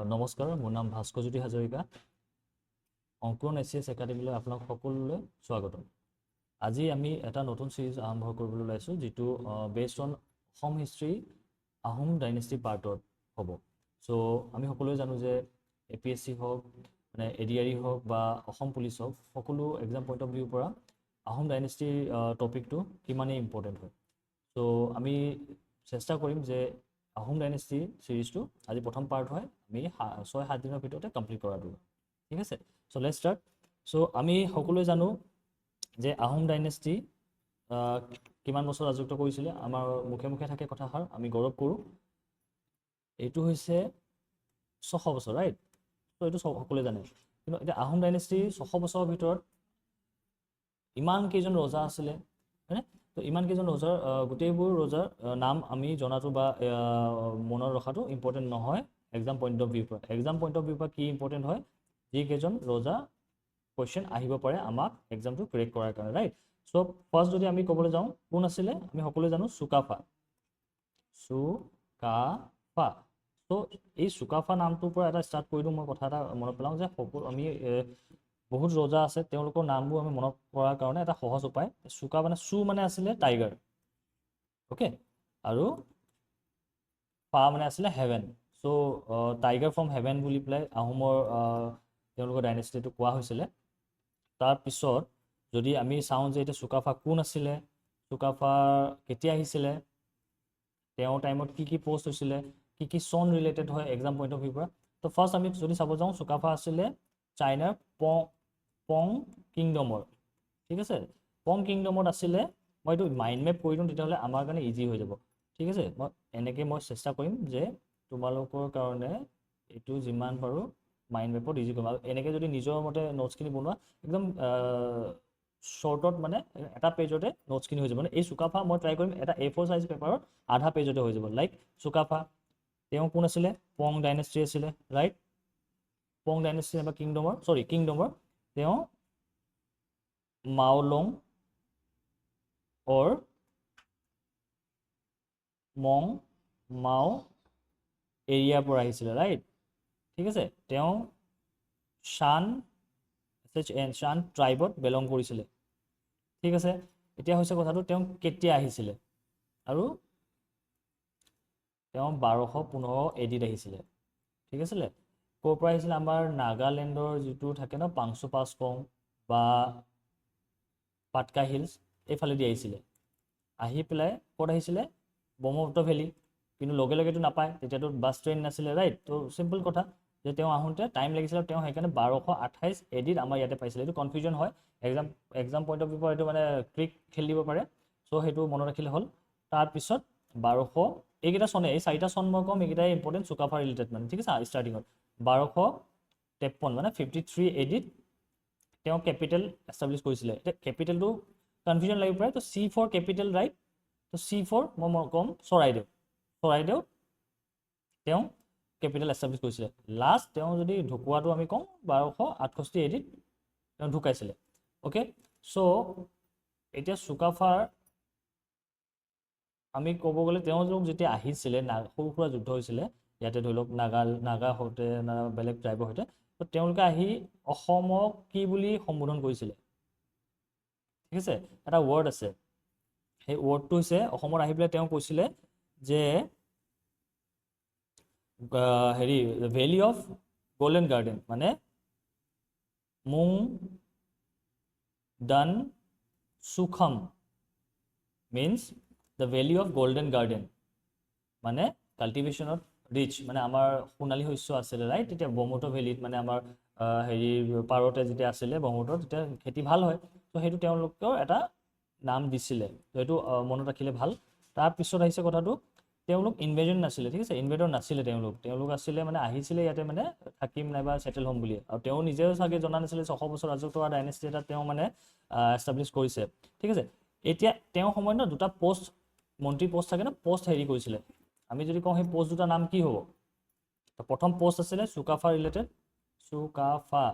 নমস্কাৰ, মোৰ নাম ভাস্কৰজ্যোতি হাজৰিকা। অংকুৰণ এছিএছ একাডেমীলৈ আপোনাক সকলোলৈ স্বাগতম। আজি আমি এটা নতুন সিৰিজ আৰম্ভ কৰিবলৈ ওলাইছোঁ, যিটো based on Assam history Ahom dynasty পাৰ্টত হ'ব। চ' আমি সকলোৱে জানো যে APSC হওক, মানে ADRE হওক বা অসম পুলিচ হওক, সকলো এক্সাম পইণ্ট অফ ভিউৰ পৰা আহোম ডাইনেষ্টিৰ টপিকটো কিমানেই ইম্পৰ্টেণ্ট হয়। চ' আমি চেষ্টা কৰিম যে আহোম ডাইনেষ্টি সিৰিজটো আজি প্ৰথম পাৰ্ট হয়, আমি 6-7 দিনৰ ভিতৰতে কমপ্লিট কৰাটো। ঠিক আছে, চ' লেটছ ষ্টাৰ্ট। চ' আমি সকলোৱে জানো যে আহোম ডাইনেষ্টি কিমান বছৰ ৰাজত্ব কৰিছিলে। আমাৰ মুখে মুখে থাকে কথাষাৰ, আমি গৌৰৱ কৰোঁ। এইটো হৈছে 600 বছৰ, ৰাইট? চ' এইটো সকলোৱে জানে। কিন্তু এতিয়া আহোম ডাইনেষ্টি 600 বছৰৰ ভিতৰত ইমান কেইজন ৰজা আছিলে, হয়নে? তো ইমান কেইজন ৰজাৰ গোটেইবোৰ ৰজাৰ নাম আমি জনাটো বা মনত ৰখাটো ইম্পৰ্টেণ্ট নহয় এক্সাম পইণ্ট অফ ভিউৰ পৰা। এক্সাম পইণ্ট অফ ভিউৰ পৰা কি ইম্পৰ্টেণ্ট হয়, যিকেইজন ৰজা কুৱেশ্যন আহিব পাৰে আমাক এক্সামটো ক্ৰেক কৰাৰ কাৰণে, ৰাইট? চ' ফাৰ্ষ্ট যদি আমি ক'বলৈ যাওঁ, কোন আছিলে? আমি সকলোৱে জানো চুকাফা। চুকাফা। চ' এই চুকাফা নামটোৰ পৰা এটা ষ্টাৰ্ট কৰি দিওঁ। মই কথা এটা মনত পেলাওঁ যে সকলো আমি বহুত ৰজা আছে, তেওঁলোকৰ নামবোৰ আমি মনত কৰাৰ কাৰণে এটা সহজ উপায়। চুকা মানে চু মানে আছিলে টাইগাৰ, অ'কে, আৰু ফা মানে আছিলে heaven. So' tiger from heaven বুলি পেলাই আহোমৰ তেওঁলোকৰ ডাইনেষ্টিটো কোৱা হৈছিলে। তাৰপিছত যদি আমি চাওঁ যে এতিয়া চুকাফা কোন আছিলে, চুকাফা কেতিয়া আহিছিলে, তেওঁৰ টাইমত কি কি পষ্ট হৈছিলে, কি কি চন ৰিলেটেড হয় এক্সাম পইণ্ট অফ ভিউৰ পৰা। তো ফাৰ্ষ্ট আমি যদি চাব যাওঁ, চুকাফা আছিলে চাইনাৰ পং কিংডমৰ। ঠিক আছে, পং কিংডমত আছিলে। মই এইটো মাইণ্ড মেপ কৰি দিওঁ, তেতিয়াহ'লে আমাৰ কাৰণে ইজি হৈ যাব। ঠিক আছে, মই চেষ্টা কৰিম যে তোমালোকৰ কাৰণে এইটো যিমান পাৰোঁ মাইণ্ড মেপত ইজি কৰিম। আৰু এনেকৈ যদি নিজৰ মতে নোটছখিনি বনোৱা, একদম শ্বৰ্টত মানে এটা পেজতে নোটছখিনি হৈ যাব। মানে এই চুকাফা মই ট্ৰাই কৰিম এটা A4 চাইজ পেপাৰত আধা পেজতে হৈ যাব। লাইক চুকাফা তেওঁ কোন আছিলে? পং ডাইনেষ্টি আছিলে, ৰাইট? পং ডাইনেষ্টি বা কিংডমৰ তেওঁ মাওলং অৰ মাও এৰিয়াৰ পৰা আহিছিলে, ৰাইট? ঠিক আছে, তেওঁ শান ট্ৰাইবত বিলং কৰিছিলে। ঠিক আছে, এতিয়া হৈছে কথাটো তেওঁ কেতিয়া আহিছিলে, আৰু তেওঁ 1215 AD আহিছিলে। ঠিক আছিলে, ক'ৰ পৰা আহিছিলে? আমাৰ নাগালেণ্ডৰ যিটো থাকে ন, পাংচুপাচকং বা পাটকা হিলছ, এইফালেদি আহিছিলে। আহি পেলাই ক'ত আহিছিলে? ব্ৰহ্মপুত্ৰ ভেলী। কিন্তু লগে লগেতো নাপায়, তেতিয়াতো বাছ ট্ৰেইন নাছিলে, ৰাইট? তো চিম্পল কথা যে তেওঁ আহোঁতে টাইম লাগিছিলে। তেওঁ সেইকাৰণে 1228 AD আমাৰ ইয়াতে পাইছিলে। এইটো কনফিউজন হয় এক্সাম পইণ্ট অফ ভিউ পৰা, এইটো মানে ট্ৰিক খেলি দিব পাৰে। চ' সেইটো মনত ৰাখিলে হ'ল। তাৰপিছত 1200, এইকেইটা চনে, এই 4টা চন মই ক'ম, এইকেইটাই ইম্পৰ্টেণ্ট চুকাফা ৰিলেটেড মানে। ঠিক আছে, ষ্টাৰ্টিঙত 1253 মানে 53 AD তেওঁ কেপিটেল এষ্টাব্লিছ কৰিছিলে। এতিয়া কেপিটেলটো কনফিউজন লাগিব পাৰে। তো C4 কেপিটেল, ৰাইট? তো C4 মই ক'ম চৰাইদেউ তেওঁ কেপিটেল এষ্টাব্লিছ কৰিছিলে। লাষ্ট তেওঁ যদি ঢুকুৱাটো আমি কওঁ 1268 AD তেওঁ ঢুকাইছিলে। অ'কে, চ' এতিয়া চুকাফাৰ আমি ক'ব গ'লে তেওঁলোক যেতিয়া আহিছিলে, সৰু সুৰা যুদ্ধ হৈছিলে ইয়াতে, ধৰি লওক নাগা সৈতে বেলেগ ট্ৰাইবৰ সৈতে, তো তেওঁলোকে আহি অসমক কি বুলি সম্বোধন কৰিছিলে? ঠিক আছে, এটা ৱৰ্ড আছে, সেই ৱৰ্ডটো হৈছে অসমত আহি পেলাই তেওঁ কৈছিলে যে হেৰি ভেলি অফ গল্ডেন গাৰ্ডেন, মানে Mung Dun Sukham means the valley of golden garden, মানে কাল্টিভেশ্যনত ৰিচ, মানে আমাৰ সোণালী শস্য আছিলে, ৰাইট? তেতিয়া ব্ৰহ্মপুত্ৰ ভেলীত, মানে আমাৰ হেৰিৰ পাৰতে যেতিয়া আছিলে ব্ৰহ্মপুত্ৰ, তেতিয়া খেতি ভাল হয়। তো সেইটো তেওঁলোকৰ এটা নাম দিছিলে। তো সেইটো মনত ৰাখিলে ভাল। তাৰপিছত আহিছে কথাটো, তেওঁলোক ইনভেজন নাছিলে। ঠিক আছে, ইনভেডৰ নাছিলে। তেওঁলোক আছিলে মানে আহিছিলে ইয়াতে মানে থাকিম নাইবা ছেটেল হ'ম বুলি। আৰু তেওঁ নিজেও চাগে জনা নাছিলে 600 বছৰ ৰাজত্ব কৰা ডাইনেষ্টি এটা তেওঁ মানে এষ্টাব্লিছ কৰিছে। ঠিক আছে, এতিয়া তেওঁ সময়ত ন দুটা মন্ত্ৰী পষ্ট থাকে ন, পষ্ট হেৰি কৰিছিলে। আমি যদি কওঁ সেই পষ্ট দুটাৰ নাম কি হ'ব? তো প্ৰথম পষ্ট আছিলে চুকাফা ৰিলেটেড, চুকাফা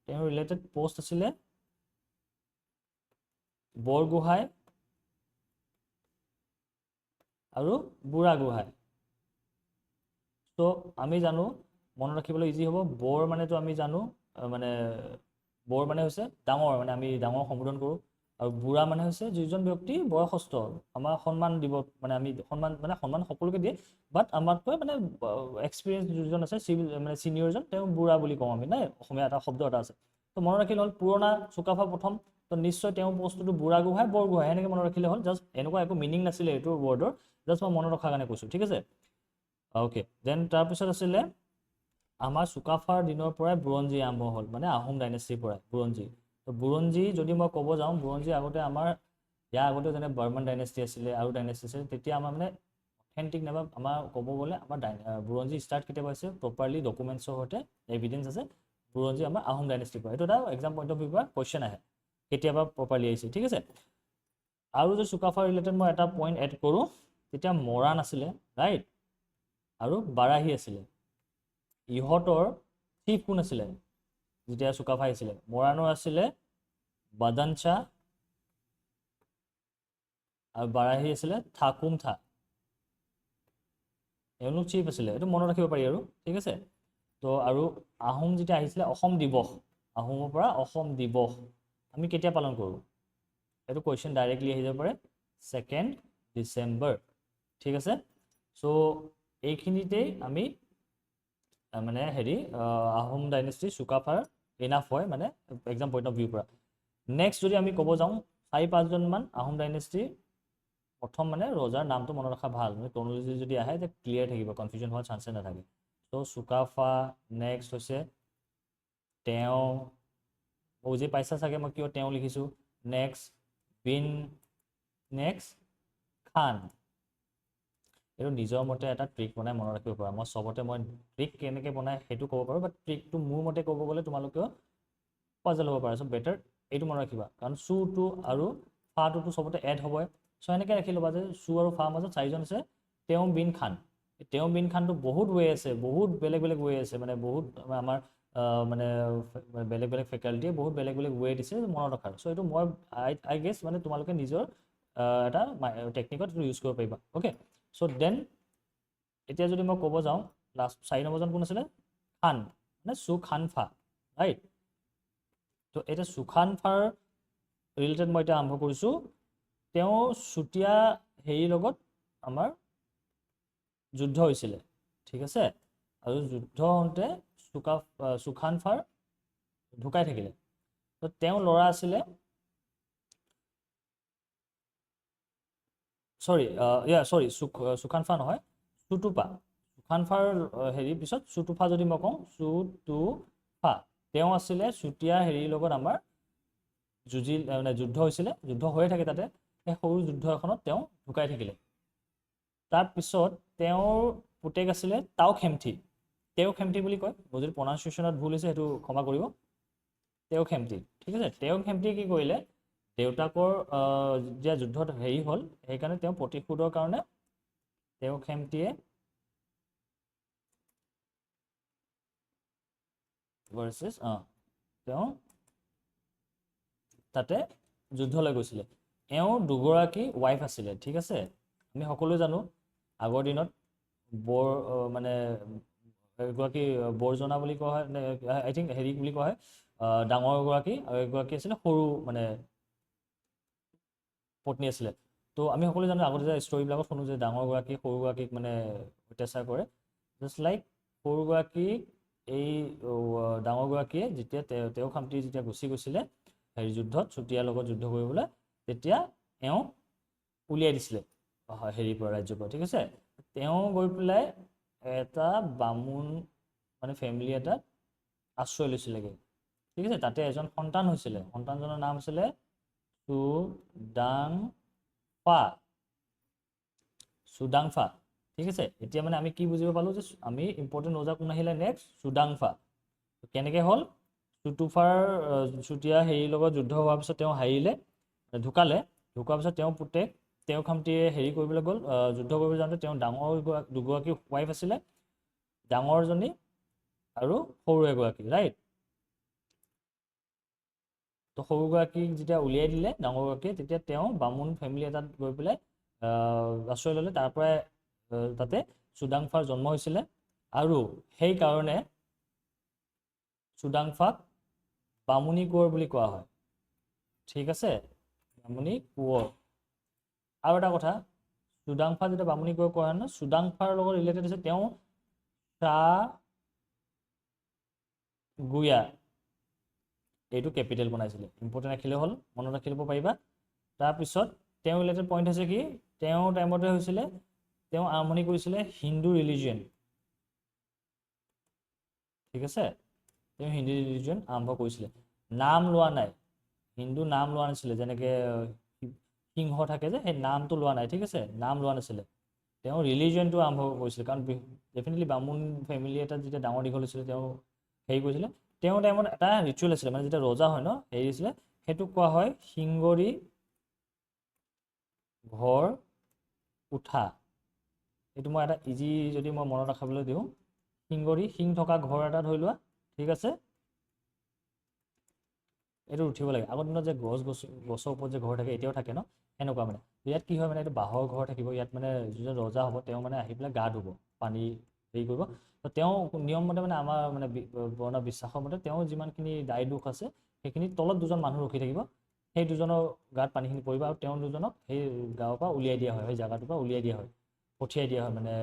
তেওঁৰ ৰিলেটেড পষ্ট আছিলে বৰগোহাঁই আৰু বুঢ়াগোহাঁই। চ' আমি জানো মনত ৰাখিবলৈ ইজি হ'ব বৰ মানেতো আমি জানো মানে বৰ মানে হৈছে ডাঙৰ মানে আমি ডাঙৰ সম্বোধন কৰোঁ আৰু বুঢ়া মানে হৈছে যিজন ব্যক্তি বয়সস্থ আমাৰ সন্মান দিব মানে আমি সন্মান সকলোকে দিয়ে বাট আমাতকৈ মানে এক্সপিৰিয়েঞ্চ যিজন আছে মানে চিনিয়ৰজন তেওঁ বুঢ়া বুলি কওঁ আমি নাই অসমীয়া এটা শব্দ এটা আছে তো মনত ৰাখিলে হ'ল পুৰণা চুকাফা প্ৰথম তো নিশ্চয় তেওঁ বস্তুটো বুঢ়া গোহাঁই বৰ গোহাঁই এনেকৈ মনত ৰাখিলে হ'ল জাষ্ট এনেকুৱা একো মিনিং নাছিলে এইটো ৱৰ্ডৰ জাষ্ট মই মনত ৰখাৰ কাৰণে কৈছোঁ ঠিক আছে অ'কে দেন তাৰপিছত আছিলে আমাৰ চুকাফাৰ দিনৰ পৰাই বুৰঞ্জী আৰম্ভ হ'ল মানে আহোম ডাইনেষ্টিৰ পৰাই বুৰঞ্জী তো বুৰঞ্জী যদি মই ক'ব যাওঁ বুৰঞ্জী আগতে আমাৰ ইয়াৰ আগতে যেনে বৰ্মন ডাইনেষ্টি আছিলে আৰু ডাইনেষ্টি আছিলে তেতিয়া আমাৰ মানে অথেণ্টিক নাইবা আমাৰ ক'ব গ'লে আমাৰ বুৰঞ্জী ষ্টাৰ্ট কেতিয়াবা হৈছে প্ৰপাৰলি ডকুমেণ্টছৰ সৈতে এভিডেঞ্চ আছে বুৰঞ্জী আমাৰ আহোম ডাইনেষ্টিৰ পৰা এইটো এটা এক্সাম পইণ্ট অফ ভিউৰ পৰা কুৱেশ্যন আহে কেতিয়াবা প্ৰপাৰলি আহিছে ঠিক আছে আৰু যদি চুকাফা ৰিলেটেড মই এটা পইণ্ট এড কৰোঁ তেতিয়া মৰাণ আছিলে ৰাইট আৰু বাৰাহী আছিলে ইহঁতৰ চিফ কোন আছিলে যেতিয়া চুকাফা আহিছিলে মৰাণৰ আছিলে বাদানচা আৰু বাৰাহী আছিলে থাকুমথা এওঁলোক চিফ আছিলে এইটো মনত ৰাখিব পাৰি আৰু ঠিক আছে তো আৰু আহোম যেতিয়া আহিছিলে অসম দিৱস আহোমৰ পৰা অসম দিৱস আমি কেতিয়া পালন কৰোঁ এইটো কুৱেশ্যন ডাইৰেক্টলি আহি যাব পাৰে 2 ডিচেম্বৰ ঠিক আছে চ' এইখিনিতেই আমি মানে হেৰি আহোম ডাইনেষ্টি চুকাফাৰ ইনাফ হয় মানে এক্সাম পইণ্ট অফ ভিউৰ পৰা নেক্সট যদি আমি ক'ব যাওঁ 4-5জনমান আহোম ডাইনেষ্টিৰ প্ৰথম মানে ৰজাৰ নামটো মনত ৰখা ভাল মানে ক্ৰনলজি যদি আহে তেতিয়া ক্লিয়াৰ থাকিব কনফিউজন হোৱাৰ চান্সে নাথাকে ত' চুকাফা নেক্সট হৈছে তেওঁ বুজি পাইছা চাগে মই কিয় তেওঁ লিখিছোঁ নেক্সট বিন নেক্সট খান এইটো নিজৰ মতে এটা ট্ৰিক বনাই মনত ৰাখিব পাৰা মই চবতে মই ট্ৰিক কেনেকৈ বনাই সেইটো ক'ব পাৰোঁ বাট ট্ৰিকটো মোৰ মতে ক'ব গ'লে তোমালোকেও পাজল হ'ব পাৰা চ' বেটাৰ এইটো মনত ৰাখিবা কাৰণ চুটো আৰু ফাটোতো চবতে এড হ'বই চ' এনেকৈ ৰাখি ল'বা যে চু আৰু ফাৰ মাজত 4জন আছে তেওঁ বিন খান তেওঁ বিন খানটো বহুত ৱে আছে বহুত বেলেগ বেলেগ ৱে আছে মানে বহুত আমাৰ মানে বেলেগ বেলেগ ফেকাল্টিয়ে বহুত বেলেগ বেলেগ ৱে দিছে মনত ৰখাৰ চ' এইটো মই আই গেছ মানে তোমালোকে নিজৰ এটা টেকনিকত ইউজ কৰিব পাৰিবা অ'কে চ' দেন এতিয়া যদি মই ক'ব যাওঁ লাষ্ট 4 নম্বৰজন কোন আছিলে খান মানে চুখানফা ৰাইট তো এতিয়া চুখানফাৰ ৰিলেটেড মই এতিয়া আৰম্ভ কৰিছোঁ তেওঁ চুতীয়া হেৰিৰ লগত আমাৰ যুদ্ধ হৈছিলে ঠিক আছে আৰু যুদ্ধ হওঁতে চুখানফাৰ ঢুকাই থাকিলে তো তেওঁ ল'ৰা আছিলে চুখানফা নহয় চুটুপা চুখানফাৰ হেৰিৰ পিছত চুটুফা যদি মই কওঁ চুটুফা তেওঁ আছিলে চুতীয়া হেৰিৰ লগত আমাৰ মানে যুদ্ধ হৈছিলে যুদ্ধ হৈয়ে থাকে তাতে সেই সৰু যুদ্ধ এখনত তেওঁ ঢুকাই থাকিলে তাৰপিছত তেওঁৰ পুতেক আছিলে তাও খেমঠি বুলি কয় মোৰ যদি প্ৰনাউন্সিয়েশ্যনত ভুল হৈছে সেইটো ক্ষমা কৰিব তেওঁ খেমঠি ঠিক আছে তেওঁ খেমঠি কি কৰিলে দেউতাকৰ যেতিয়া যুদ্ধত হেৰি হ'ল সেইকাৰণে তেওঁ প্ৰতিশোধৰ কাৰণে তেওঁ খেমটিয়ে তেওঁ তাতে যুদ্ধলৈ গৈছিলে এওঁৰ দুগৰাকী ৱাইফ আছিলে ঠিক আছে আমি সকলোৱে জানো আগৰ দিনত বৰ মানে এগৰাকী বৰজনা বুলি কোৱা হয় আই থিংক হেৰি বুলি কোৱা হয় ডাঙৰ গৰাকী আৰু এগৰাকী আছিলে সৰু মানে পত্নী আছিলে তো আমি সকলোৱে জানো আগতে যে ষ্টৰিবিলাকত শুনো যে ডাঙৰগৰাকী সৰুগৰাকীক মানে অত্যাচাৰ কৰে জাষ্ট লাইক সৰুগৰাকীক এই ডাঙৰগৰাকীয়ে যেতিয়া তেওঁ খামটি যেতিয়া গুচি গৈছিলে হেৰি যুদ্ধত চুতীয়াৰ লগত যুদ্ধ কৰিবলৈ তেতিয়া এওঁ উলিয়াই দিছিলে হেৰিৰ পৰা ৰাজ্যৰ পৰা ঠিক আছে তেওঁ গৈ পেলাই এটা বামুণ মানে ফেমিলি এটাত আশ্ৰয় লৈছিলেগৈ ঠিক আছে তাতে এজন সন্তান হৈছিলে সন্তানজনৰ নাম আছিলে চুডাংফা ঠিক আছে এতিয়া মানে আমি কি বুজিব পালোঁ যে আমি ইম্পৰ্টেণ্ট ৰজা কোন আহিলে নেক্সট চুডাংফা কেনেকৈ হ'ল চুতীয়া হেৰিৰ লগত যুদ্ধ হোৱাৰ পিছত তেওঁ হাৰিলে ঢুকোৱাৰ পিছত তেওঁ পুতেক তেওঁ খামটিয়ে হেৰি কৰিবলৈ গ'ল যুদ্ধ কৰিবলৈ যাওঁতে তেওঁ ডাঙৰ দুগৰাকী ৱাইফ আছিলে ডাঙৰজনী আৰু সৰু এগৰাকী ৰাইট তো সৰুগৰাকীক যেতিয়া উলিয়াই দিলে ডাঙৰগৰাকীয়ে তেতিয়া তেওঁ বামুণ ফেমিলি এটাত গৈ পেলাই আশ্ৰয় ল'লে তাৰ পৰাই তাতে চুডাংফাৰ জন্ম হৈছিলে আৰু সেই কাৰণে চুডাংফাক বামুণী কোঁৱৰ বুলি কোৱা হয় ঠিক আছে বামুণী কোঁৱৰ আৰু এটা কথা চুডাংফা যেতিয়া বামুণী কোঁৱৰ কোৱা হয় ন চুডাংফাৰ লগত ৰিলেটেড আছে তেওঁ গুয়া এইটো কেপিটেল বনাইছিলে ইম্পৰ্টেণ্ট ৰাখিলে হ'ল মনত ৰাখি ল'ব পাৰিবা তাৰপিছত তেওঁ ৰিলেটেড পইণ্ট হৈছে কি তেওঁ টাইমতে হৈছিলে তেওঁ আৰম্ভণি কৰিছিলে হিন্দু ৰিলিজিয়ন ঠিক আছে তেওঁ হিন্দু ৰিলিজিয়ন আৰম্ভ কৰিছিলে নাম লোৱা নাই হিন্দু নাম লোৱা নাছিলে যেনেকৈ সিংহ থাকে যে সেই নামটো লোৱা নাই ঠিক আছে নাম লোৱা নাছিলে তেওঁ ৰিলিজিয়নটো আৰম্ভ কৰিছিলে কাৰণ ডেফিনেটলি বামুণ ফেমিলি এটা যেতিয়া ডাঙৰ দীঘল হৈছিলে তেওঁ হেৰি কৰিছিলে তেওঁ টাইমত এটা ৰিচুৱেল আছিলে মানে যেতিয়া ৰজা হয় ন হেৰি আছিলে সেইটোক কোৱা হয় শিংগৰি ঘৰ উঠা এইটো মই এটা ইজি যদি মই মনত ৰাখিবলৈ দিওঁ শিংগৰি শিং থকা ঘৰ এটা ধৰি লোৱা ঠিক আছে এইটো উঠিব লাগে আগৰ দিনত যে গছৰ ওপৰত যে ঘৰ থাকে এতিয়াও থাকে ন এনেকুৱা মানে ইয়াত কি হয় মানে এইটো বাঁহৰ ঘৰ থাকিব ইয়াত মানে যিজন ৰজা হ'ব তেওঁ মানে আহি পেলাই গা ধুব পানী হেৰি কৰিব তো তেওঁ নিয়ম মতে মানে আমাৰ মানে বৰ্ণ বিশ্বাসৰ মতে তেওঁ যিমানখিনি দায় দোষ আছে সেইখিনি তলত দুজন মানুহ ৰখি থাকিব সেই দুজনৰ গাত পানীখিনি পৰিব আৰু তেওঁ দুজনক সেই গাঁৱৰ পৰা উলিয়াই দিয়া হয় সেই জেগাটোৰ পৰা উলিয়াই দিয়া হয় পঠিয়াই দিয়া হয় মানে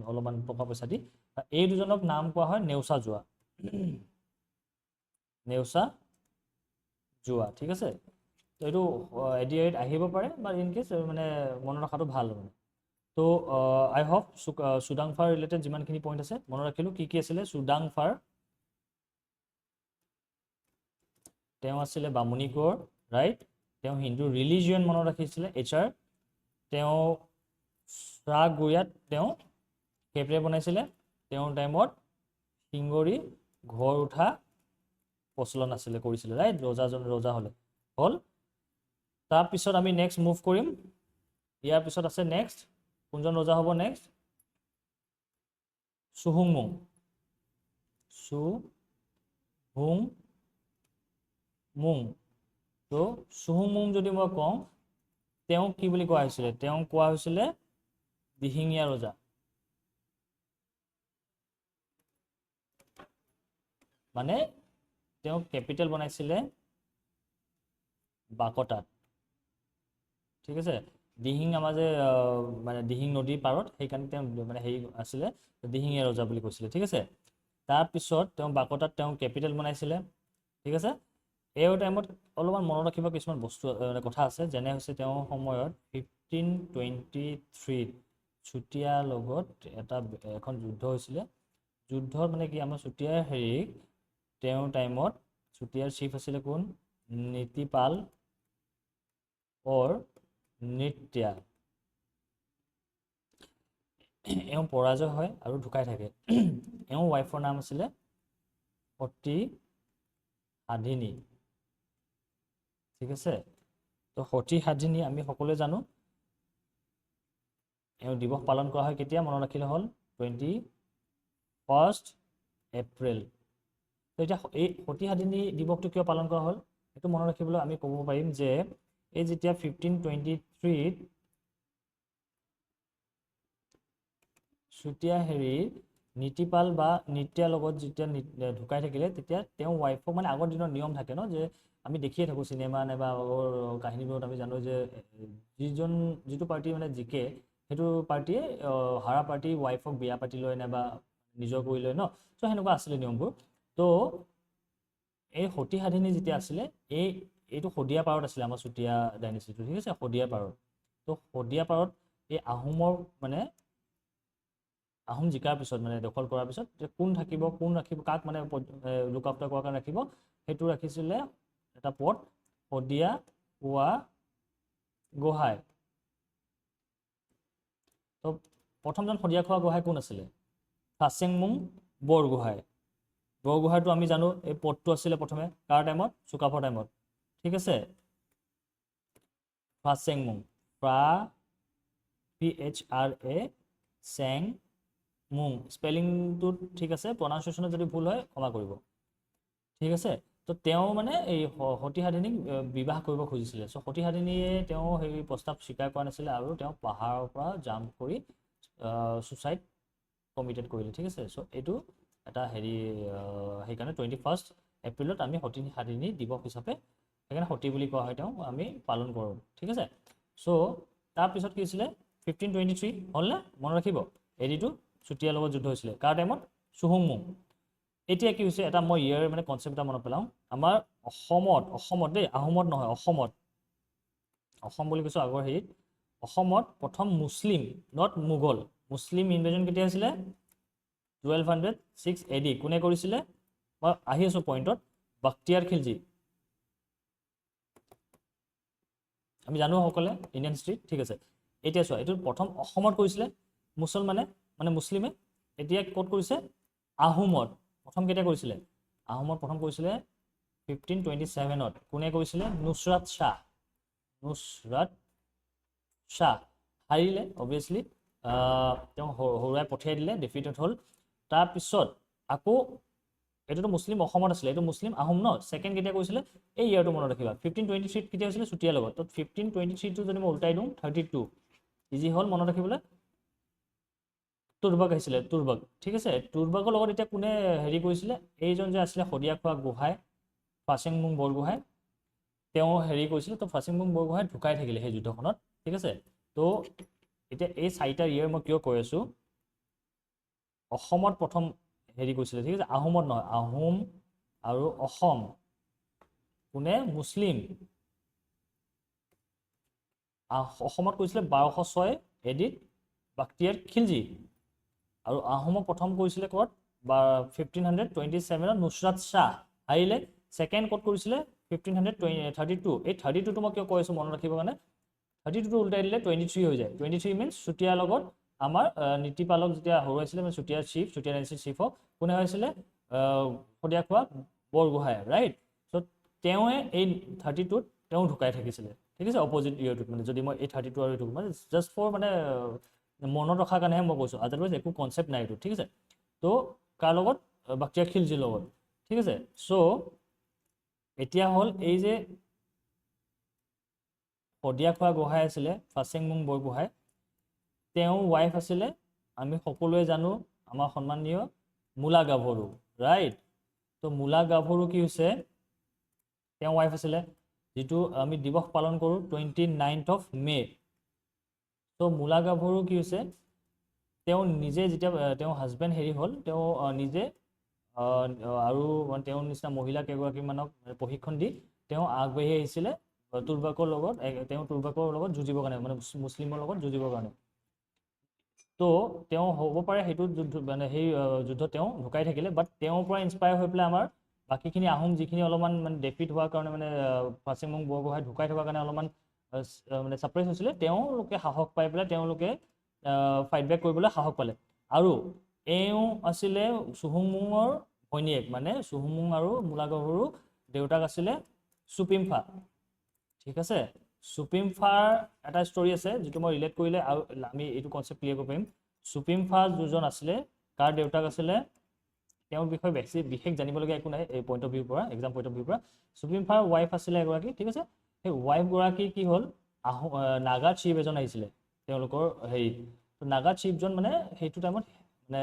অলপমান টকা পইচা দি এই দুজনক নাম কোৱা হয় নেওচা যোৱা নেওচা যোৱা ঠিক আছে তো এইটো এডিআইত আহিব পাৰে বা ইন কেছ মানে মনত ৰখাটো ভাল মানে তো আই হোপ চুডাংফাৰ ৰিলেটেড যিমানখিনি পইণ্ট আছে মনত ৰাখিলোঁ কি আছিলে চুডাংফাৰ তেওঁ আছিলে বামুণী কোঁৱৰ ৰাইট তেওঁ হিন্দু ৰিলিজিয়ন মনত ৰাখিছিলে HR তেওঁ গুয়াত তেওঁ কেপিটেল বনাইছিলে তেওঁৰ টাইমত শিংগৰি ঘৰ উঠা প্ৰচলন আছিলে কৰিছিলে ৰাইট ৰজা হ'লে হ'ল তাৰপিছত আমি নেক্সট মুভ কৰিম ইয়াৰ পিছত আছে নেক্সট কোনজন ৰজা হ'ব নেক্সট চুহুংমুং তো চুহুংমুং যদি মই কওঁ তেওঁ কি বুলি কোৱা হৈছিলে তেওঁ কোৱা হৈছিলে দিহিঙীয়া ৰজা মানে তেওঁ কেপিটেল বনাইছিলে বাকটাত ঠিক আছে দিহিং আমাৰ যে মানে দিহিং নদীৰ পাৰত সেইকাৰণে তেওঁ মানে হেৰি আছিলে দিহিঙীয়া ৰজা বুলি কৈছিলে ঠিক আছে তাৰপিছত তেওঁ বাকটাত তেওঁ কেপিটেল বনাইছিলে ঠিক আছে এই টাইমত অলপমান মনত ৰাখিব কিছুমান বস্তু কথা আছে যেনে হৈছে তেওঁ সময়ত 1523 চুতীয়াৰ লগত এখন যুদ্ধ হৈছিলে যুদ্ধত মানে কি আমাৰ চুতীয়াৰ হেৰিক তেওঁৰ টাইমত চুতীয়াৰ চিফ আছিলে কোন নীতিপাল নৃত্যা এওঁ পৰাজয় হয় আৰু ঢুকাই থাকে এওঁ ৱাইফৰ নাম আছিলে সতী সাধিনী ঠিক আছে তো সতী সাধিনী আমি সকলোৱে জানো এওঁ দিৱস পালন কৰা হয় কেতিয়া মনত ৰাখিলে হ'ল 21 এপ্ৰিল তো এতিয়া এই সতী সাধিনী দিৱসটো কিয় পালন কৰা হ'ল সেইটো মনত ৰাখিবলৈ আমি ক'ব পাৰিম যে এই যেতিয়া 1523 চুতীয়া হেৰিৰ নীতিপাল বা নৃত্যাৰ লগত যেতিয়া ঢুকাই থাকিলে তেতিয়া তেওঁ ৱাইফক মানে আগৰ দিনৰ নিয়ম থাকে ন যে আমি দেখিয়ে থাকোঁ চিনেমা নাইবা আগৰ কাহিনীবোৰত আমি জানো যে যিটো পাৰ্টি মানে জিকে সেইটো পাৰ্টিয়ে হাৰা পাৰ্টি ৱাইফক বিয়া পাতি লয় নাইবা নিজৰ কৰি লয় ন চ' সেনেকুৱা আছিলে নিয়মবোৰ তো এই সতী সাধিনী যেতিয়া আছিলে এইটো শদিয়া পাৰত আছিলে আমাৰ চুতীয়া ডাইনেষ্টিটো ঠিক আছে শদিয়া পাৰত তো শদিয়া পাৰত এই আহোমৰ মানে আহোম জিকাৰ পিছত মানে দখল কৰাৰ পিছত কোন ৰাখিব কাক মানে লুক আফটাৰ কৰাৰ কাৰণে ৰাখিব সেইটো ৰাখিছিলে এটা পদ শদিয়া পোৱা গোহাঁই তো প্ৰথমজন শদিয়া খোৱা গোহাঁই কোন আছিলে ফাচেংমুং বৰগোহাঁইটো আমি জানো এই পদটো আছিলে প্ৰথমে কাৰ টাইমত চুকাফাৰ টাইমত ঠিক আছে ফাচেংমুং PHRA চেং মুং স্পেলিংটো ঠিক আছে প্ৰনাউন্সিয়েশ্যনত যদি ভুল হয় ক্ষমা কৰিব ঠিক আছে তো তেওঁ মানে এই সতী সাধিনীক বিবাহ কৰিব খুজিছিলে চ' সতী সাধিনীয়ে তেওঁ সেই প্ৰস্তাৱ স্বীকাৰ কৰা নাছিলে আৰু তেওঁ পাহাৰৰ পৰা জাম্প কৰি ছুচাইড কমিটেড কৰিলে ঠিক আছে সো এইটো এটা হেৰি সেইকাৰণে 21 এপ্ৰিলত আমি সতিনী দিৱস হিচাপে সেইকাৰণে সতী বুলি কোৱা হয় তেওঁ আমি পালন কৰোঁ ঠিক আছে সো তাৰপিছত কি হৈছিলে 1523 হ'লনে মনত ৰাখিব এডিটো চুতীয়াৰ লগত যুদ্ধ হৈছিলে কাৰ টাইমত চুহুংমুং এতিয়া কি হৈছে এটা মই ইয়াৰ মানে কনচেপ্ট এটা মনত পেলাওঁ আমাৰ অসমত দেই আহোমত নহয় অসম বুলি কৈছোঁ আগৰ হেৰিত অসমত প্ৰথম মুছলিম নট মোগল মুছলিম ইনভেজন কেতিয়া হৈছিলে 1206 AD কোনে কৰিছিলে মই আহি আছোঁ পইণ্টত বাখতিয়াৰ খিলজী আমি জানো সকলে ইণ্ডিয়ান হিষ্ট্ৰী ঠিক আছে এতিয়া চোৱা এইটো প্ৰথম অসমত কৰিছিলে মুছলমানে মানে মুছলিমে এতিয়া ক'ত কৰিছে আহোমত প্ৰথম কেতিয়া কৰিছিলে আহোমত প্ৰথম কৰিছিলে 1527ত কোনে কৰিছিলে নুছৰাত শাহ হাৰিলে অবভিয়াছলি তেওঁ হৰুৱাই পঠিয়াই দিলে ডিফিটেড হ'ল তাৰপিছত আকৌ এইটোতো মুছলিম অসমত আছিলে এইটো মুছলিম আহোম ন ছেকেণ্ড কেতিয়া কৰিছিলে এই ইয়াৰটো মনত ৰাখিবা 1523 কেতিয়া হৈছিলে চুতীয়াৰ লগত তো 1523টো যদি মই উল্টাই দিওঁ 32 ইজি হ'ল মনত ৰাখিবলৈ তুৰবাক আহিছিলে তুৰবাক ঠিক আছে তুৰবাকৰ লগত এতিয়া কোনে হেৰি কৰিছিলে এইজন যে আছিলে শদিয়াখোৱা গোহাঁই ফাচিংমুং বৰগোহাঁই তেওঁ হেৰি কৰিছিলে তো ফাচিংমুং বৰগোহাঁই ঢুকাই থাকিলে সেই যুদ্ধখনত ঠিক আছে তো এতিয়া এই চাৰিটা ইয়াৰ মই কিয় কৈ আছোঁ অসমত প্ৰথম হেৰি কৰিছিলে ঠিক আছে আহোমত নহয় আহোম আৰু অসম কোনে মুছলিম অসমত কৰিছিলে 1206 এডিত বাখতিয়াৰ খিলজী আৰু আহোমক প্ৰথম কৰিছিলে ক'ত বা 1527ত নুছৰাত শাহ আহিলে ছেকেণ্ড ক'ত কৰিছিলে 1532 এই 32টো মই কিয় কৈ আছোঁ মনত ৰাখিবৰ কাৰণে 32টো উল্টাই দিলে 23 হৈ যায় 23 মিনছ চুতীয়াৰ লগত আমাৰ নীতিপালক যেতিয়া হৰুৱাইছিলে মানে চুতীয়াৰ চিফক কোনে হৈছিলে শদিয়াখোৱা বৰগোহাঁই ৰাইট চ' তেওঁৱে এই 32ত তেওঁ ঢুকাই থাকিছিলে ঠিক আছে অপজিট ইয়েৰটোত মানে যদি মই এই 32 আৰু এইটো মানে জাষ্ট ফৰ মানে মনত ৰখাৰ কাৰণেহে মই কৈছোঁ আদাৰৱাইজ একো কনচেপ্ট নাই এইটো ঠিক আছে তো কাৰ লগত বাখতিয়াৰ খিলজীৰ লগত ঠিক আছে চ' এতিয়া হ'ল এই যে শদিয়াখোৱা গোহাঁই আছিলে ফাচিংমুং বৰগোহাঁই তেওঁ ৱাইফ আছিলে আমি সকলোৱে জানো আমাৰ সন্মানীয় মূলা গাভৰু ৰাইট তো মূলা গাভৰু কি হৈছে তেওঁ ৱাইফ আছিলে যিটো আমি দিৱস পালন কৰোঁ 29th মে তো মূলা গাভৰু কি হৈছে তেওঁ নিজে যেতিয়া তেওঁ হাজবেণ্ড হেৰি হ'ল তেওঁ নিজে আৰু তেওঁৰ নিচিনা মহিলা কেইগৰাকীমানক প্ৰশিক্ষণ দি তেওঁ আগবাঢ়ি আহিছিলে তুৰবাকৰ লগত তেওঁ তুৰবাকৰ লগত যুঁজিবৰ কাৰণে মানে মুছলিমৰ লগত যুঁজিবৰ কাৰণে তো তেওঁ হ'ব পাৰে সেইটো যুদ্ধ মানে সেই যুদ্ধ তেওঁ ঢুকাই থাকিলে বাট তেওঁৰ পৰা ইনস্পায়াৰ হৈ পেলাই আমাৰ বাকীখিনি আহোম যিখিনি অলপমান মানে ডেফিট হোৱাৰ কাৰণে মানে ফাচিংমুং বৰগোহাঁই ঢুকাই থকাৰ কাৰণে অলপমান মানে ছাপ্ৰেছ হৈছিলে তেওঁলোকে সাহস পাই পেলাই তেওঁলোকে ফাইট বেক কৰিবলৈ সাহস পালে আৰু এওঁ আছিলে চুহুংমুঙৰ ভৈনীয়েক মানে চুহুংমুং আৰু মূলা গাভৰু দেউতাক আছিলে চুপিমফা ঠিক আছে চুপিমফাৰ এটা ষ্টৰি আছে যিটো মই ৰিলেট কৰিলে আৰু আমি এইটো কনচেপ্ট ক্লিয়াৰ কৰিব পাৰিম চুপিমফা যিজন আছিলে তাৰ দেউতাক আছিলে তেওঁৰ বিষয়ে বেছি বিশেষ জানিবলগীয়া একো নাই এই পইণ্ট অফ ভিউৰ পৰা এক্সাম পইণ্ট অফ ভিউৰ পৰা চুপিমফাৰ ৱাইফ আছিলে এগৰাকী ঠিক আছে সেই ৱাইফগৰাকী কি হ'ল নাগা চিফ এজন আহিছিলে তেওঁলোকৰ হেৰি নাগা চিফজন মানে সেইটো টাইমত মানে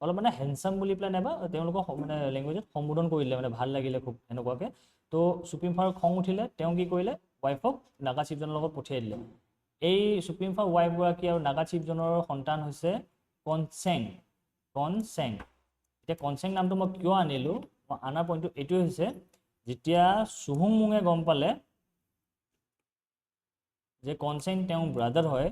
অলপ মানে হেণ্ডচাম বুলি পেলাই নাইবা তেওঁলোকক মানে লেংগুৱেজত সম্বোধন কৰিলে মানে ভাল লাগিলে খুব এনেকুৱাকৈ তো চুপিমফাৰ খং উঠিলে তেওঁ কি কৰিলে ৱাইফক নাগা চিফজনৰ লগত পঠিয়াই দিলে এই চুপিমফাৰ ৱাইফগৰাকী আৰু নাগা চিফজনৰ সন্তান হৈছে কনচেং এতিয়া কনচেং নামটো মই কিয় আনিলোঁ মই আনাৰ পইণ্টটো এইটোৱে হৈছে যেতিয়া চুহুংমুঙে গম পালে যে কনচেং তেওঁ ব্ৰাদাৰ হয়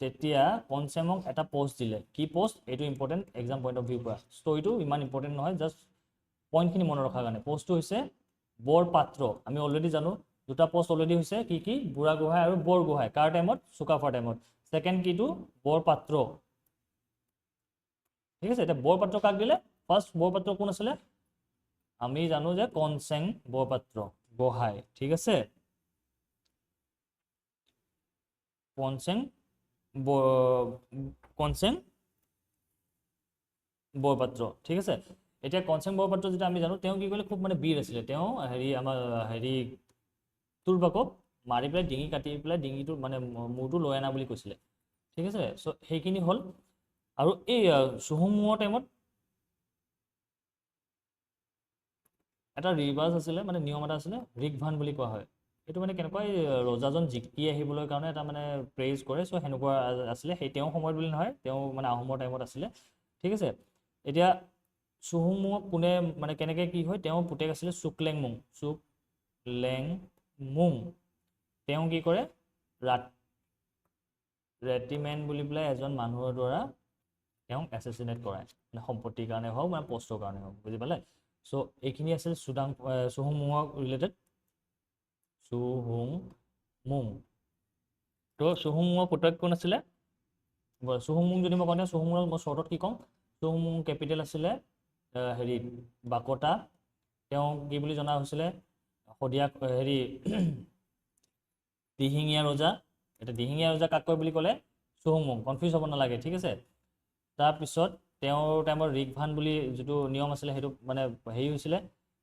তেতিয়া কনচেমক এটা পোষ্ট দিলে কি পোষ্ট এইটো ইম্পৰ্টেণ্ট এক্সাম পইণ্ট অফ ভিউৰ পৰা ষ্টৰিটো ইমান ইম্পৰ্টেণ্ট নহয় জাষ্ট পইণ্টখিনি মনত ৰখাৰ কাৰণে পোষ্টটো হৈছে বৰপাত্ৰ আমি অলৰেডি জানো দুটা পোষ্ট অলৰেডি হৈছে কি বুঢ়াগোহাঁই আৰু বৰগোহাঁই কাৰ টাইমত চুকাফাৰ টাইমত ছেকেণ্ড কিটো বৰপাত্ৰ ঠিক আছে এতিয়া বৰপাত্ৰ কাক দিলে ফাৰ্ষ্ট বৰপাত্ৰ কোন আছিলে আমি জানো যে কনচেং বৰপাত্ৰ গোহাঁই ঠিক আছে কনচেং বৰপাত্ৰ ঠিক আছে এতিয়া কনচেং বৰপাত্ৰ যেতিয়া আমি জানো তেওঁ কি কৰিলে খুব মানে বীৰ আছিলে তেওঁ হেৰি আমাৰ হেৰি তুৰবাকক মাৰি পেলাই ডিঙি কাটি পেলাই ডিঙিটো মানে মূৰটো লৈ আনা বুলি কৈছিলে ঠিক আছে সো সেইখিনি হ'ল আৰু এই চুহুংমুঙৰ টাইমত এটা ৰিভাৰ্ছ আছিলে মানে নিয়ম এটা আছিলে ৰিগভান বুলি কোৱা হয় এইটো মানে কেনেকুৱা ৰজাজন জিকি আহিবলৈ কাৰণে এটা মানে প্ৰেইজ কৰে চ' সেনেকুৱা আছিলে সেই তেওঁ সময়ত বুলি নহয় তেওঁ মানে আহোমৰ টাইমত আছিলে ঠিক আছে এতিয়া চুহুংমুঙক কোনে মানে কেনেকৈ কি হয় তেওঁ পুতেক আছিলে চুকলেংমুং তেওঁ কি কৰে ৰেটিমেণ্ট বুলি পেলাই এজন মানুহৰ দ্বাৰা তেওঁক এছেচিনেট কৰায় মানে সম্পত্তিৰ কাৰণে হওক মানে পষ্টৰ কাৰণে হওক বুজি পালে চ' এইখিনি আছিল চুহুংমুঙক ৰিলেটেড চুহুংমুং তো চুহুংমুঙৰ পুতেক কোন আছিলে চুহুংমুং যদি মই কওঁ চুহুংমুঙক মই শ্বৰ্টত কি ক'ম চুহুংমুং কেপিটেল আছিলে হেৰি বাকটা তেওঁ কি বুলি জনা হৈছিলে শদিয়া হেৰি দিহিঙীয়া ৰজা এটা দিহিঙীয়া ৰজা কাক কয় বুলি ক'লে চুহুংমুং কনফিউজ হ'ব নালাগে ঠিক আছে তাৰপিছত তেওঁৰ টাইমত ৰিগভান বুলি যিটো নিয়ম আছিলে সেইটো মানে হেৰি হৈছিলে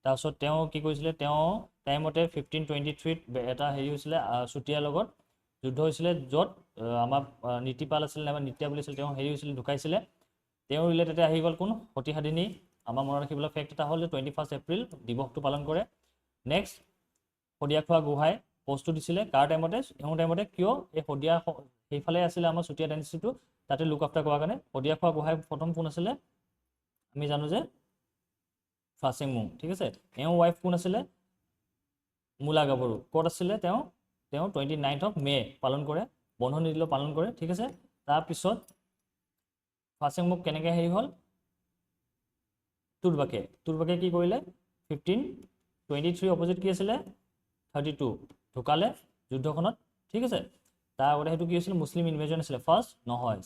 তাৰপিছত তেওঁ কি কৰিছিলে তেওঁ টাইমতে 1523 এটা হেৰি হৈছিলে চুতীয়াৰ লগত যুদ্ধ হৈছিলে য'ত আমাৰ নীতিপাল আছিলে নাইবা নিত্যা বুলি আছিলে তেওঁ হেৰি হৈছিলে ঢুকাইছিলে তেওঁ ৰিলেটেড আহি গ'ল কোন সতীসাধিনী আমাৰ মনত ৰাখিবলৈ ফেক্ট এটা হ'ল যে 21 এপ্ৰিল দিৱসটো পালন কৰে নেক্সট শদিয়াখোৱা গোহাঁই পষ্টটো দিছিলে কাৰ টাইমতে এওঁ টাইমতে কিয় এই শদিয়া সেইফালে আছিলে আমাৰ চুতীয়া ডাইনেষ্টিটো তাতে লুক আফটাৰ কৰাৰ কাৰণে শদিয়াখোৱা গোহাঁই প্ৰথম কোন আছিলে আমি জানো যে ফাচেংমুং ঠিক আছে এওঁ ৱাইফ কোন আছিলে মূলা গাভৰু ক'ত আছিলে তেওঁ 29 মে পালন কৰে বন্ধন নিদিলেও পালন কৰে ঠিক আছে তাৰপিছত ফাচেংমুং কেনেকৈ হেৰি হ'ল তুৰবাকে কি কৰিলে 1523 অপজিট কি আছিলে 32 ঢুকালে যুদ্ধখনত ঠিক আছে তাৰ আগতে সেইটো কি হৈছিল মুছলিম ইনভেজন আছিলে ফাৰ্ষ্ট নহয়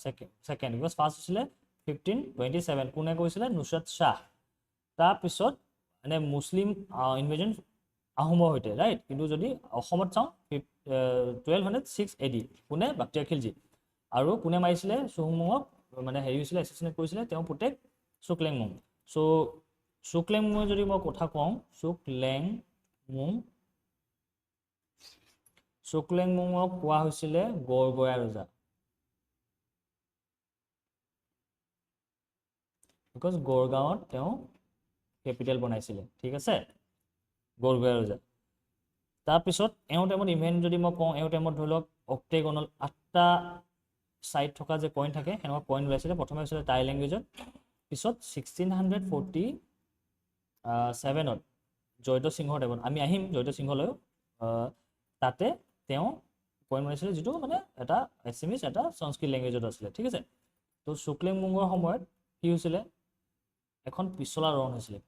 ছেকেণ্ড বিকজ ফাৰ্ষ্ট হৈছিলে 1527 কোনে কৈছিলে নুছৰাত শ্বাহ তাৰপিছত মানে মুছলিম ইনভেজন আহোমৰ সৈতে ৰাইট কিন্তু যদি অসমত চাওঁ 1206 AD কোনে বাক্তিয়াৰ খিলজী আৰু কোনে মাৰিছিলে চুহুংমুঙক মানে হেৰি হৈছিলে এছেচিনেট কৰিছিলে তেওঁ পুতেক চুকলেংমুং চ' চুকলেংমুঙৰ যদি মই কথা কওঁ চুকলেংমুঙক কোৱা হৈছিলে গড়গয়া ৰজা বিকজ গড়গাঁৱত তেওঁ কেপিটেল বনাইছিলে ঠিক আছে গড়গয়া ৰজা তাৰপিছত এওঁ টাইমত ইভেণ্ট যদি মই কওঁ এওঁ টাইমত ধৰি লওক অক্টেগনল 8টা ছাইড থকা যে কইন থাকে সেনেকুৱা কইন ওলাইছিলে প্ৰথমে হৈছিলে টাই লেংগুৱেজত পিছত 1647ত জয়ন্ত সিংহৰ টাইমত আমি আহিম জয়ন্ত সিংহলৈ তাতে তেওঁ কইন বনাইছিলে যিটো মানে এটা এছামিজ এটা সংস্কৃত লেংগুৱেজত আছিলে ঠিক আছে তো চুকলেংমুঙৰ সময়ত কি হৈছিলে এখন পিছলা ৰণ হৈছিলে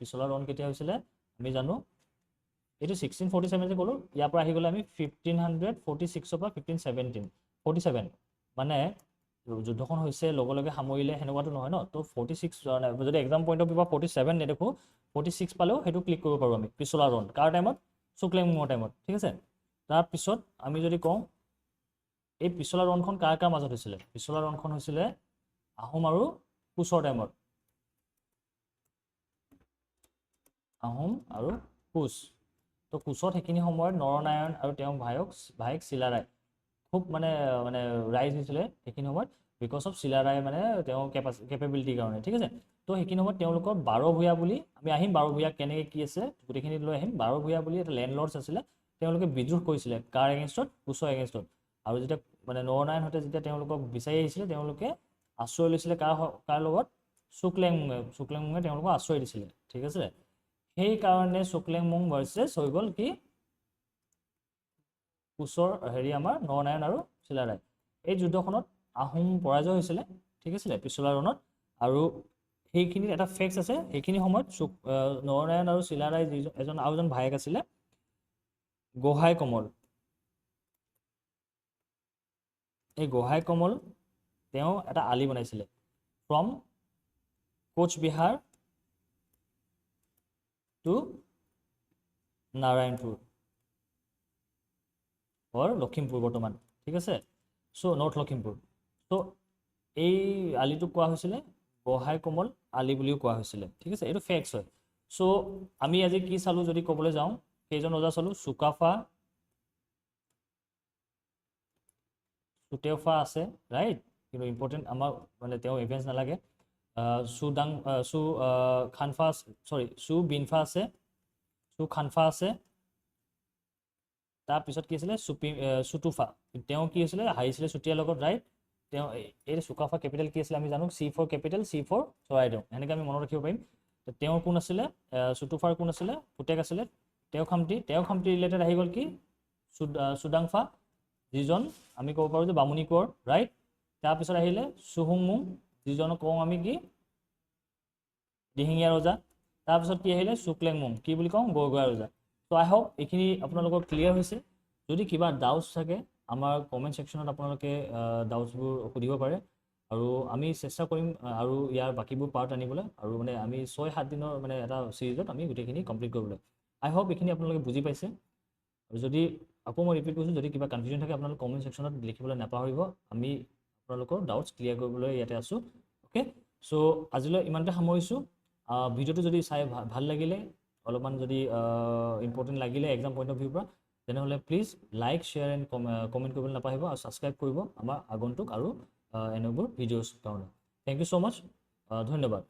পিছলা ৰণ কেতিয়া হৈছিলে আমি জানো এইটো 1647 যে ক'লোঁ ইয়াৰ পৰা আহি গ'লে আমি 1546ৰ পৰা 1547 মানে যুদ্ধখন হৈছে লগে লগে সামৰিলে সেনেকুৱাটো নহয় ন তো 46 যদি এক্সাম পইণ্ট অফ ভিউ 47 নেদেখোঁ 46 পালেও সেইটো ক্লিক কৰিব পাৰোঁ আমি পিছলা ৰণ কাৰ টাইমত চুকলেংমুঙৰ টাইমত ঠিক আছে তাৰপিছত আমি যদি কওঁ এই পিছলা ৰণখন কাৰ কাৰ মাজত হৈছিলে পিছলা ৰণখন হৈছিলে আহোম আৰু কোচৰ টাইমত আহোম আৰু কোচ তো কোচত সেইখিনি সময়ত নৰনাৰায়ণ আৰু তেওঁৰ ভায়েক চিলাৰায় খুব মানে ৰাইজ হৈছিলে সেইখিনি সময়ত বিকজ অফ চিলাৰায় মানে তেওঁৰ কেপেবিলিটিৰ কাৰণে ঠিক আছে তো সেইখিনি সময়ত তেওঁলোকৰ 12 ভূঞা বুলি আমি আহিম 12 ভূঞা কেনেকৈ কি আছে গোটেইখিনি লৈ আহিম 12 ভূঞা বুলি এটা লেণ্ডলৰ্ডছ আছিলে তেওঁলোকে বিদ্ৰোহ কৰিছিলে কাৰ এগেইনষ্টত কোচৰ এগেইনষ্টত আৰু যেতিয়া মানে নৰনাৰায়ণহঁতে যেতিয়া তেওঁলোকক বিচাৰি আহিছিলে তেওঁলোকে আশ্ৰয় লৈছিলে কাৰ লগত চুকলেংমুঙে তেওঁলোকক আশ্ৰয় দিছিলে ঠিক আছে সেইকাৰণে চুকলেংমুং ভাৰ্চেছ হৈ গ'ল কি কোচৰ হেৰি আমাৰ নৰনাৰায়ণ আৰু চিলাৰায় এই যুদ্ধখনত আহোম পৰাজয় হৈছিলে ঠিক আছিলে পিছলা ৰণত আৰু সেইখিনিত এটা ফেক্টছ আছে সেইখিনি সময়ত নৰনাৰায়ণ আৰু চিলাৰায় আৰু এজন ভায়েক আছিলে গোহাঁই কমল এই গোহাঁই কমল তেওঁ এটা আলি বনাইছিলে ফ্ৰম কোচবিহাৰ টু নাৰায়ণপুৰ লখিমপুৰ বৰ্তমান ঠিক আছে চ' নৰ্থ লখিমপুৰ চ' এই আলিটোক কোৱা হৈছিলে গোহাঁই কমল আলি বুলিও কোৱা হৈছিলে ঠিক আছে এইটো ফেক্টছ হয় চ' আমি আজি কি চালোঁ যদি ক'বলৈ যাওঁ কেইজন ৰজা চালোঁ সুতেওফা আছে ৰাইট কিন্তু ইম্পৰ্টেণ্ট আমাৰ মানে তেওঁ ইভেন্টছ নালাগে সু খানফা সৰি সু বিনফা আছে সু খানফা আছে তাৰপিছত কি আছিলে সুতুফা তেওঁ কি আছিলে হাৰিছিলে চুতীয়াৰ লগত ৰাইট তেওঁ এই চুকাফা কেপিটেল কি আছিলে আমি জানো C4 কেপিটেল C4 চৰাইদেউ এনেকৈ আমি মনত ৰাখিব পাৰিম তেওঁ কোন আছিলে সুতুফাৰ কোন আছিলে পুতেক আছিলে তেওঁ খামটি ৰিলেটেড আহি গ'ল কি সুদাংফা যিজন আমি ক'ব পাৰোঁ যে বামুণী কোঁৱৰ ৰাইট তাৰপিছত আহিলে চুহুংমুং যিজনক কওঁ আমি কি দিহিঙীয়া ৰজা তাৰপিছত কি আহিলে চুকলেংমুং কি বুলি কওঁ গড়গড়া ৰজা ত' আই হোপ এইখিনি আপোনালোকৰ ক্লিয়াৰ হৈছে যদি কিবা ডাউটছ থাকে আমাৰ কমেণ্ট ছেকশ্যনত আপোনালোকে ডাউটছবোৰ সুধিব পাৰে আৰু আমি চেষ্টা কৰিম আৰু ইয়াৰ বাকীবোৰ পাৰ্ট আনিবলৈ আৰু মানে আমি 6-7 দিনৰ মানে এটা ছিৰিজত আমি গোটেইখিনি কমপ্লিট কৰিবলৈ আই হোপ এইখিনি আপোনালোকে বুজি পাইছে আৰু যদি আকৌ মই ৰিপিট কৰিছোঁ যদি কিবা কনফিউজন থাকে আপোনালোকে কমেণ্ট ছেকশ্যনত লিখিবলৈ নাপাহৰিব আমি আপোনালোকৰ ডাউটছ ক্লিয়াৰ কৰিবলৈ ইয়াতে আছোঁ অ'কে চ' আজিলৈ ইমানতে সামৰিছোঁ ভিডিঅ'টো যদি চাই ভাল লাগিলে অলপমান যদি ইম্পৰ্টেণ্ট লাগিলে এক্সাম পইণ্ট অফ ভিউৰ পৰা তেনেহ'লে please like share and comment কৰিবলৈ নাপাহৰিব আৰু ছাবস্ক্ৰাইব কৰিব আমাৰ আগন্তুক আৰু এনেবোৰ ভিডিঅ'ছ কাৰণে থেংক ইউ ছ' মাছ ধন্যবাদ